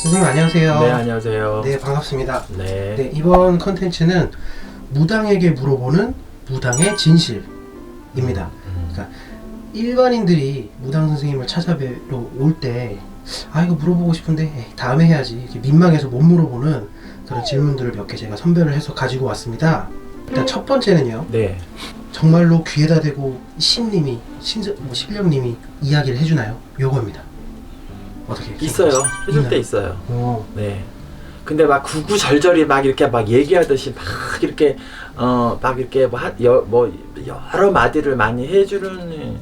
선생님 안녕하세요. 네, 안녕하세요. 네, 반갑습니다. 네. 네, 이번 컨텐츠는 무당에게 물어보는 무당의 진실입니다. 그러니까 일반인들이 무당 선생님을 찾아뵈러 올 때 이거 물어보고 싶은데 다음에 해야지 이렇게 민망해서 못 물어보는 그런 질문들을 몇 개 제가 선별을 해서 가지고 왔습니다. 일단 첫 번째는요. 네. 정말로 귀에다 대고 신령님이 이야기를 해주나요? 요거입니다. 어떻게 있어요. 해줄 있나요? 때 있어요. 오. 네. 근데 막 구구절절히 막 이렇게 막 얘기하듯이 막 이렇게 막 이렇게 뭐 여러 마디를 많이 해주는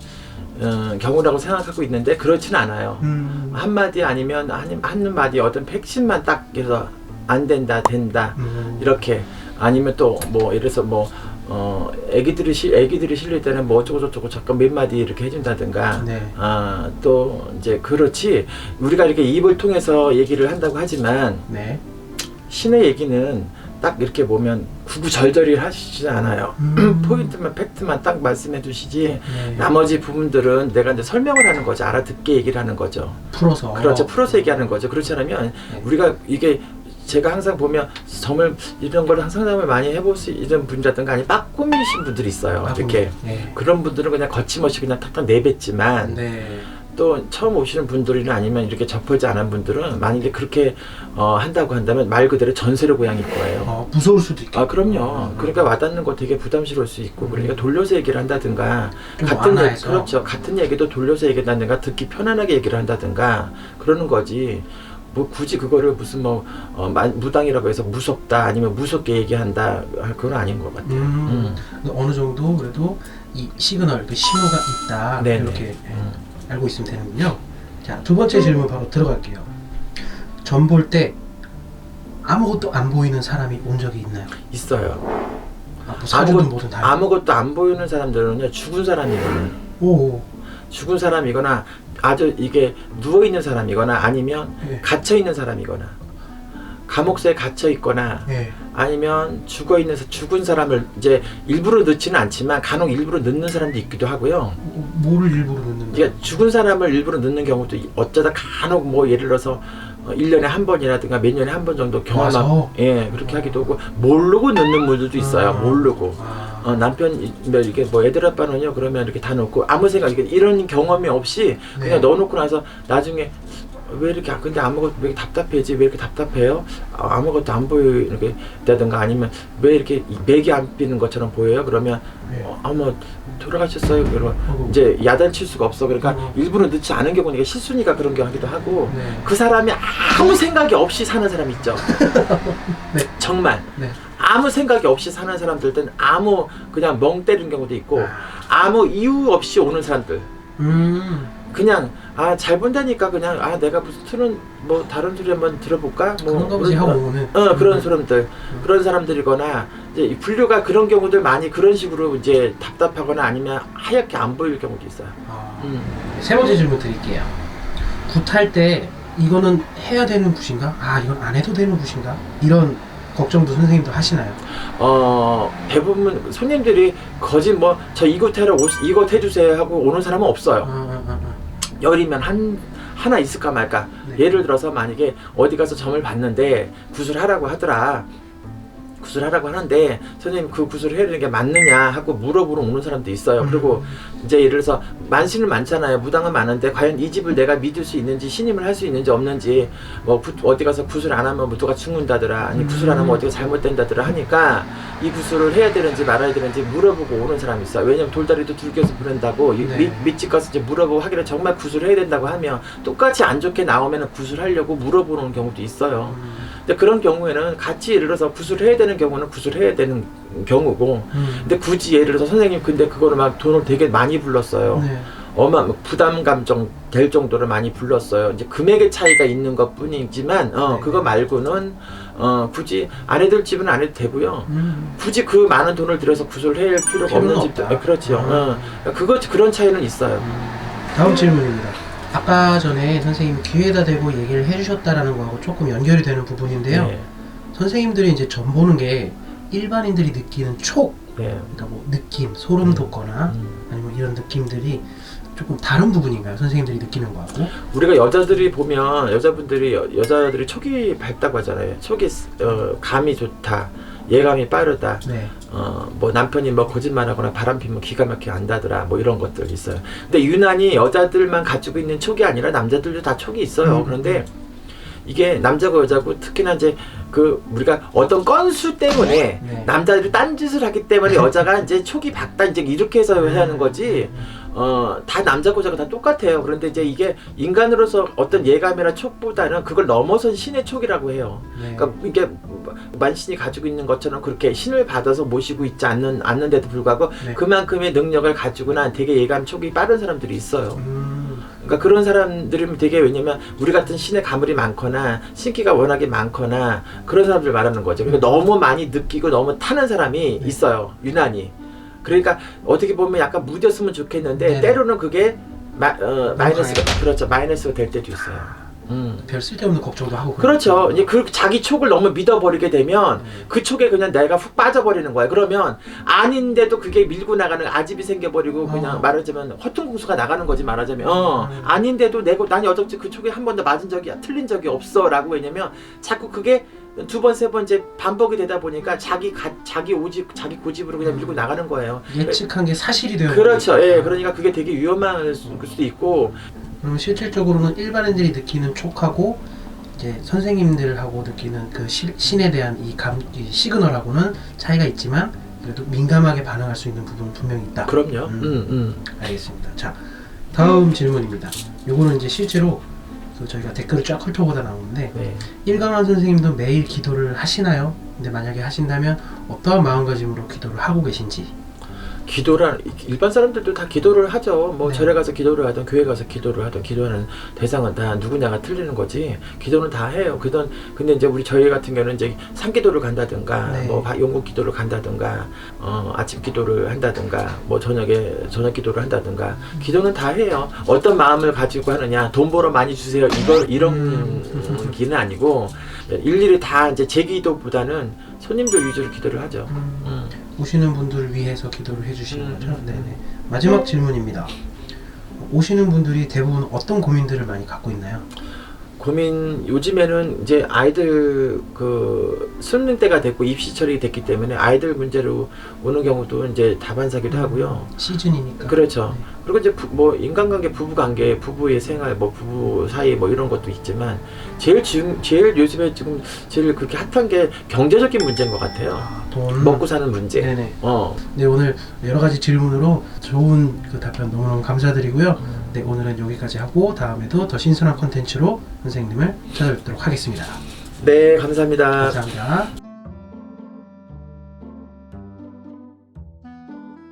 경우라고 생각하고 있는데 그렇진 않아요. 한 마디 아니면 한 마디 어떤 핵심만 딱 해서 안 된다, 된다 이렇게 아니면 또 뭐 예를 들어서 뭐 애기들이 실릴 때는 뭐 어쩌고 저쩌고 잠깐 몇 마디 이렇게 해준다든가. 네. 또 이제 그렇지 우리가 이렇게 입을 통해서 얘기를 한다고 하지만 네. 신의 얘기는 딱 이렇게 보면 구구절절히 하시지 않아요. 포인트만 팩트만 딱 말씀해 주시지 네. 나머지 부분들은 내가 이제 설명을 하는 거죠. 알아듣게 얘기를 하는 거죠. 풀어서. 그렇죠. 풀어서 얘기하는 거죠. 그렇지 않으면 네. 우리가 이게 제가 항상 보면 정말 이런 걸 상담을 많이 해볼 수 있는 분이라든가 아니면 빠꾸미신 분들이 있어요. 이렇게 네. 그런 분들은 그냥 거침없이 그냥 탁탁 내뱉지만 네. 또 처음 오시는 분들이나 아니면 이렇게 접하지 않은 분들은 만약에 그렇게 한다고 한다면 말 그대로 전세로 고양일 거예요. 무서울 수도 있겠고. 그럼요. 그러니까 와닿는 거 되게 부담스러울 수 있고 그러니까 돌려서 얘기를 한다든가 좀 같은 얘기, 완화해서. 그렇죠. 같은 얘기도 돌려서 얘기한다든가 듣기 편안하게 얘기를 한다든가 그러는 거지. 뭐 굳이 그거를 무슨 무당이라고 해서 무섭다 아니면 무섭게 얘기한다 그건 아닌 것 같아요. 어느 정도 그래도 이 시그널, 그 신호가 있다. 네네. 이렇게 알고 있으면 되는군요. 자, 두 번째 질문 바로 들어갈게요. 점 볼 때 아무것도 안 보이는 사람이 온 적이 있나요? 있어요. 뭐 사주든 뭐든 다. 아무것도 안 보이는 사람들은요 죽은 사람이거나 오. 죽은 사람이거나 아주 이게 누워있는 사람이거나 아니면 네. 갇혀있는 사람이거나 감옥소에 갇혀있거나 네. 아니면 죽은 사람을 이제 일부러 넣지는 않지만 간혹 일부러 넣는 사람도 있기도 하고요. 뭐를 일부러 넣는 거예요? 그러니까 죽은 사람을 일부러 넣는 경우도 어쩌다 간혹 뭐 예를 들어서 1년에 한 번이라든가 몇 년에 한 번 정도 경험하고 그렇게 하기도 하고 모르고 넣는 분들도 있어요. 모르고 남편 이게 뭐 애들 아빠는요 그러면 이렇게 다 넣고 아무 생각 이런 경험이 없이 그냥 넣어놓고 나서 나중에 왜 이렇게 근데 아무것도 왜 이렇게 답답해지 왜 이렇게 답답해요? 아무것도 안 보이다든가 아니면 왜 이렇게 맥이 안 비는 것처럼 보여요? 그러면 뭐 돌아가셨어요? 그러면 이제 야단칠 수가 없어. 그러니까 일부러 넣지 않은 경우는 이게 실수니까 그런 경우기도 하고 그 사람이 아무 생각이 없이 사는 사람 있죠. 네. 정말 네. 아무 생각이 없이 사는 사람들은 그냥 멍 때리는 경우도 있고 아무 이유 없이 오는 사람들 그냥 잘 본다니까 그냥 내가 무슨 뭐 다른 소리 한번 들어볼까 뭐 그런가 보지 하고 오는 그런 사람들 그런 사람들이거나 이제 분류가 그런 경우들 많이 그런 식으로 이제 답답하거나 아니면 하얗게 안 보일 경우도 있어요. 세 번째 질문 드릴게요. 굿할 때 이거는 해야 되는 굿인가? 이건 안 해도 되는 굿인가? 이런 걱정도 선생님도 하시나요? 대부분 손님들이 거짓 저 이것 해주세요 하고 오는 사람은 없어요. 열이면 하나 있을까 말까. 네. 예를 들어서 만약에 어디 가서 점을 봤는데 구술하라고 하더라. 구술하라고 하는데 선생님 그 구술을 해야 되는 게 맞느냐 하고 물어보러 오는 사람도 있어요. 그리고 이제 예를 들어서 만신은 많잖아요. 무당은 많은데 과연 이 집을 내가 믿을 수 있는지 신임을 할 수 있는지 없는지 어디 가서 구술 안 하면 누가 죽는다더라 아니 구술 안 하면 어디가 잘못된다더라 하니까 이 구술을 해야 되는지 말아야 되는지 물어보고 오는 사람이 있어요. 왜냐면 돌다리도 둘겨서 부른다고 밑집 가서 이제 물어보고 하기를 정말 구술을 해야 된다고 하면 똑같이 안 좋게 나오면 구술하려고 물어보는 경우도 있어요. 근데 그런 경우에는 같이 예를 들어서 구술을 해야 되는 경우는 구술을 해야 되는 경우고 근데 굳이 예를 들어서 선생님 근데 그거를 막 돈을 되게 많이 불렀어요. 부담 감정 될 정도로 많이 불렀어요. 이제 금액의 차이가 있는 것 뿐이지만 그거 말고는 굳이 안 해도 집은 안 해도 되고요. 굳이 그 많은 돈을 들여서 구술을 해야 할 필요가 없는 집도 그렇죠. 그런 차이는 있어요. 다음 질문입니다. 아까 전에 선생님이 귀에다 대고 얘기를 해주셨다라는 거하고 조금 연결이 되는 부분인데요. 선생님들이 이제 점 보는 게 일반인들이 느끼는 그러니까 뭐 느낌, 소름 돋거나 아니면 이런 느낌들이 조금 다른 부분인가요? 선생님들이 느끼는 거하고? 우리가 여자들이 보면 여자들이 촉이 밝다고 하잖아요. 촉이 감이 좋다. 예감이 빠르다. 네. 뭐 남편이 뭐 거짓말하거나 바람 피면 기가 막히게 안다더라. 뭐 이런 것들 있어요. 근데 유난히 여자들만 가지고 있는 촉이 아니라 남자들도 다 촉이 있어요. 그런데 이게 남자고 여자고 특히나 이제 그 우리가 어떤 건수 때문에 네. 남자들이 딴짓을 하기 때문에 여자가 이제 촉이 밝다 이제 이렇게 해서 하는 거지. 다 남자고 여자가 다 똑같아요. 그런데 이제 이게 인간으로서 어떤 예감이나 촉보다는 그걸 넘어선 신의 촉이라고 해요. 네. 그러니까 이게 만신이 가지고 있는 것처럼 그렇게 신을 받아서 모시고 있지 않는데도 불구하고 네. 그만큼의 능력을 가지고는 되게 예감 촉이 빠른 사람들이 있어요. 그러니까 그런 사람들은 되게 왜냐면 우리 같은 신의 가물이 많거나 신기가 워낙에 많거나 그런 사람들 말하는 거죠. 그러니까 너무 많이 느끼고 너무 타는 사람이 네. 있어요. 유난히. 그러니까 어떻게 보면 약간 무뎠으면 좋겠는데 네네. 때로는 그게 마이너스가 그렇죠. 마이너스가 될 때도 있어요. 별 쓸데없는 걱정도 하고. 그렇죠. 이제 그 자기 촉을 너무 믿어버리게 되면 그 촉에 그냥 내가 훅 빠져버리는 거야. 그러면 아닌데도 그게 밀고 나가는 아집이 생겨버리고 그냥 말하자면 허퉁공수가 나가는 거지 말하자면 아닌데도 난 여적지 그 촉에 한 번도 맞은 적이 틀린 적이 없어라고. 왜냐면 자꾸 그게 두 번 세 번 이제 반복이 되다 보니까 자기 고집으로 그냥 밀고 나가는 거예요. 예측한 게 사실이 되어. 그렇죠. 예. 그러니까 그게 되게 위험할 수도 있고. 그럼 실질적으로는 일반인들이 느끼는 촉하고 이제 선생님들하고 느끼는 그 신에 대한 이 시그널하고는 차이가 있지만 그래도 민감하게 반응할 수 있는 부분은 분명히 있다. 그럼요. 알겠습니다. 자, 다음 질문입니다. 요거는 이제 실제로 저희가 댓글을 쫙 훑어보다 나오는데 네. 일강환 선생님도 매일 기도를 하시나요? 근데 만약에 하신다면 어떠한 마음가짐으로 기도를 하고 계신지. 기도란 일반 사람들도 다 기도를 하죠. 뭐 네. 절에 가서 기도를 하든 교회 가서 기도를 하든 기도하는 대상은 다 누구냐가 틀리는 거지. 기도는 다 해요. 근데 이제 저희 같은 경우는 이제 산기도를 간다든가 네. 뭐 용국 기도를 간다든가 아침 기도를 한다든가 뭐 저녁 기도를 한다든가 기도는 다 해요. 어떤 마음을 가지고 하느냐. 돈 벌어 많이 주세요. 이런 기는 아니고 일일이 다 이제 제 기도보다는 손님들 위주로 기도를 하죠. 오시는 분들을 위해서 기도를 해주시는 거죠? 네네. 마지막 질문입니다. 오시는 분들이 대부분 어떤 고민들을 많이 갖고 있나요? 고민 요즘에는 이제 아이들 그 수능 때가 됐고 입시철이 됐기 때문에 아이들 문제로 오는 경우도 이제 다반사기도 하고요. 시즌이니까. 그렇죠. 네. 그리고 이제 뭐 인간관계, 부부관계, 부부의 생활, 뭐 부부 사이 뭐 이런 것도 있지만 제일 요즘에 지금 제일 그렇게 핫한 게 경제적인 문제인 것 같아요. 돈. 먹고 사는 문제. 네네. 네, 오늘 여러 가지 질문으로 좋은 그 답변 너무너무 감사드리고요. 네, 오늘은 여기까지 하고 다음에도 더 신선한 콘텐츠로 선생님을 찾아뵙도록 하겠습니다. 네, 감사합니다. 감사합니다.